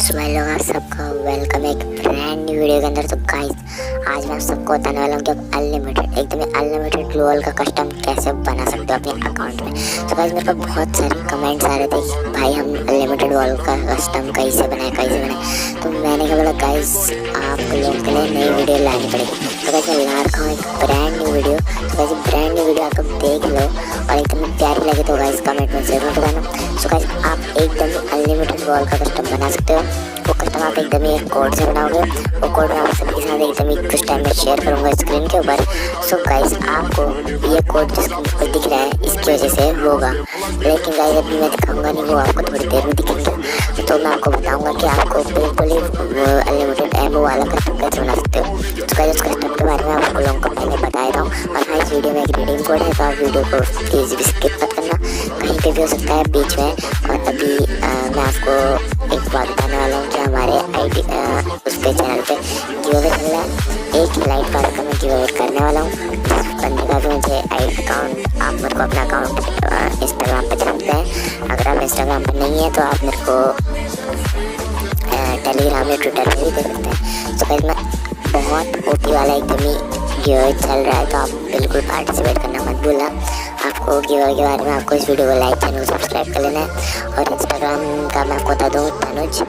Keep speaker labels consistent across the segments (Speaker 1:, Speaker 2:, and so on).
Speaker 1: So hello आप सबका welcome एक ब्रांड न्यू वीडियो के अंदर। तो गाइस आज मैं आप सबको बताने वाला हूँ कि आप अनलिमिटेड एकदम अनलिमिटेड ग्लोबल का कस्टम कैसे बना सकते हो अपने अकाउंट में। तो गाइस मेरे पास बहुत सारे कमेंट्स आ रहे थे कि भाई हम अनलिमिटेड वॉल का कस्टम कैसे बनाए। तो मैंने कहा बोला गाइस आप लोगों के लिए नई वीडियो लानी पड़ेगी। तो गाइस मैं ला रखा हूँ एक ब्रांड न्यू वीडियो। तो गाइस ब्रांड न्यू वीडियो आप लोग देख लो और एकदम प्यारी लगे तो गाइस कमेंट में जरूर बताना। सो गाइस आप एकदम अनलिमिटेड वॉल का कस्टम बना सकते हो। वो कस्टम आप एकदम एक कोड से बनाओगे। वो कोड मैं आप सबके साथ एकदम ही कुछ टाइम में शेयर करूँगा स्क्रीन के ऊपर। सो गाइस आपको ये कोड जो स्क्रीन पर दिख रहा है इसकी वजह से होगा, लेकिन गाइस अभी मैं दिखाऊंगा नहीं, वो आपको थोड़ी देर में दिखेंगे। तो मैं आपको बताऊंगा कि आपको बिल्कुल ही अनलिमिटेड एमओ वाला कस्टम कैसे बना सकते हो। तो गाइस उस कस्टम के बारे में आप लोगों को पहले बता रहा हूँ। और हाँ इस वीडियो में एक रिडीम कोड है, तो आप वीडियो को प्लीज़ भी स्किप मत करना, कहीं पे भी हो सकता है बीच में। और अभी मैं आपको एक बात बताने वाला हूँ कि हमारे आईडी उस पे चैनल पे गिव अवे चल रहा है। एक लाइट पास का मैं गिव अवे करने वाला हूँ। बंदे का भी मुझे आई अकाउंट, आप मेरे को अपना अकाउंट इंस्टाग्राम पे जानते हैं। अगर आप इंस्टाग्राम पे नहीं है तो आप मेरे को टेलीग्राम या ट्विटर पे भी दे सकते हैं। तो गाइस मैं बहुत ओपी वाला एकदम ही गिव अवे चल रहा है, तो आप बिल्कुल पार्टिसिपेट करना मत भूलना। आपको गिव अवे के बारे में आपको इस वीडियो को लाइक चैनल को सब्सक्राइब कर लेना है। और इंस्टाग्राम का मैं आपको बता दूँ तनुज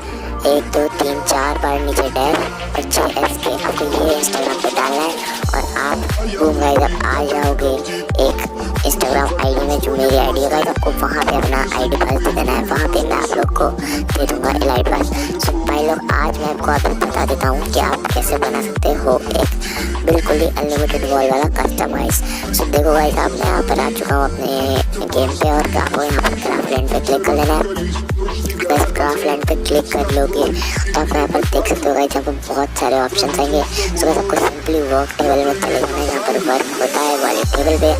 Speaker 1: 1 2 3 4 बार नीचे डैश और 6SK आपको ये इंस्टाग्राम पे डालना है। और आप बूम गाइस आप आ जाओगे एक इंस्टाग्राम आईडी में जो मेरी आईडी है गाइस, आपको वहाँ पे अपना आईडी पास दे देना है। वहाँ पे मैं आप लोग को दे दूँगा लाइट पास। सो भाई लोग आज मैं आपको अभी बता देता हूँ कि आप कैसे बना सकते हो एक बिल्कुल ही अनलिमिटेड वॉल वाला कस्टमाइज। सो देखो गाइस आप मैं यहाँ पर आ चुका हूँ अपने गेम पे और आपको यहाँ पर क्राफ्टलैंड पे क्लिक कर लेना है। बस क्राफ्टलैंड पे क्लिक कर लोगे तो आप यहाँ पर देख सकते हो गाइस यहाँ पर बहुत सारे ऑप्शन आएंगे। सो गाइस आपको सिंपली वर्क टेबल में चले जाना है। यहाँ पर वर्क होता है वाले टेबल पे।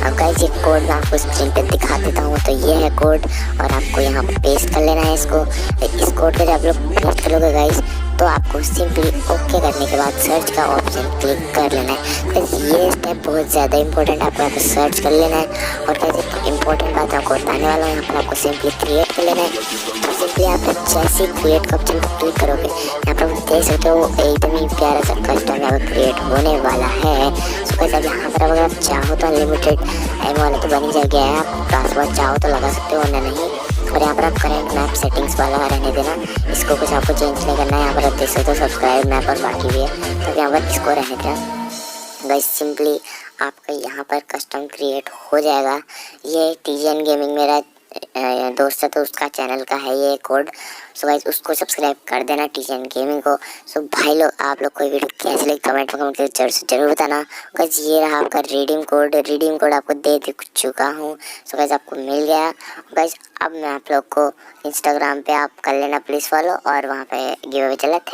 Speaker 1: अब गाइस ये कोड मैं आपको स्क्रीन पे दिखा देता हूँ। तो ये है कोड और आपको यहाँ पर पेस्ट कर लेना है इसको। इस कोड को जब आप लोग पेस्ट करोगे गाइस तो आपको सिंपली ओके करने के बाद सर्च का ऑप्शन क्लिक कर लेना है। बस ये स्टेप बहुत ज़्यादा इंपॉर्टेंट है, आपको यहाँ पर सर्च कर लेना है। और कैसे इंपॉर्टेंट बात आपको बताने वाला हूँ, यहाँ पर आपको सिंपली क्रिएट कर लेना है। तो सिंपली आप जैसे क्रिएट का ऑप्शन पर क्लिक करोगे यहाँ पर देख सकते हो एकदम ही प्यारा सा कस्टम यहाँ पर क्रिएट होने वाला है। सो कैसे अब यहाँ पर अगर आप चाहो तो अनलिमिटेड एम वाला तो बन ही गया है, आप पासवर्ड चाहो तो लगा सकते हो वरना नहीं। और यहाँ पर आप करेंट मैप सेटिंग्स वाला रहने देना, इसको कुछ आपको चेंज नहीं करना है। यहाँ पर आप देख सकते हो सब्सक्राइब मैप और बाकी भी है, तो यहाँ पर इसको रहने देना। गाइस सिंपली आपका यहाँ पर कस्टम क्रिएट हो जाएगा। ये TGN गेमिंग मेरा दोस्त है तो उसका चैनल का है ये कोड। सो गाइस उसको सब्सक्राइब कर देना TGN गेमिंग को। सो भाई लोग आप लोग को वीडियो कैसे लगी कमेंट में करके जरूर बताना। गाइस ये रहा आपका रिडीम कोड आपको दे चुका हूँ। सो गाइस आपको मिल गया। गाइस अब मैं आप लोग को इंस्टाग्राम पे आप कर लेना प्लीज़ फॉलो और वहाँ पे गिव अवे चला। थैंक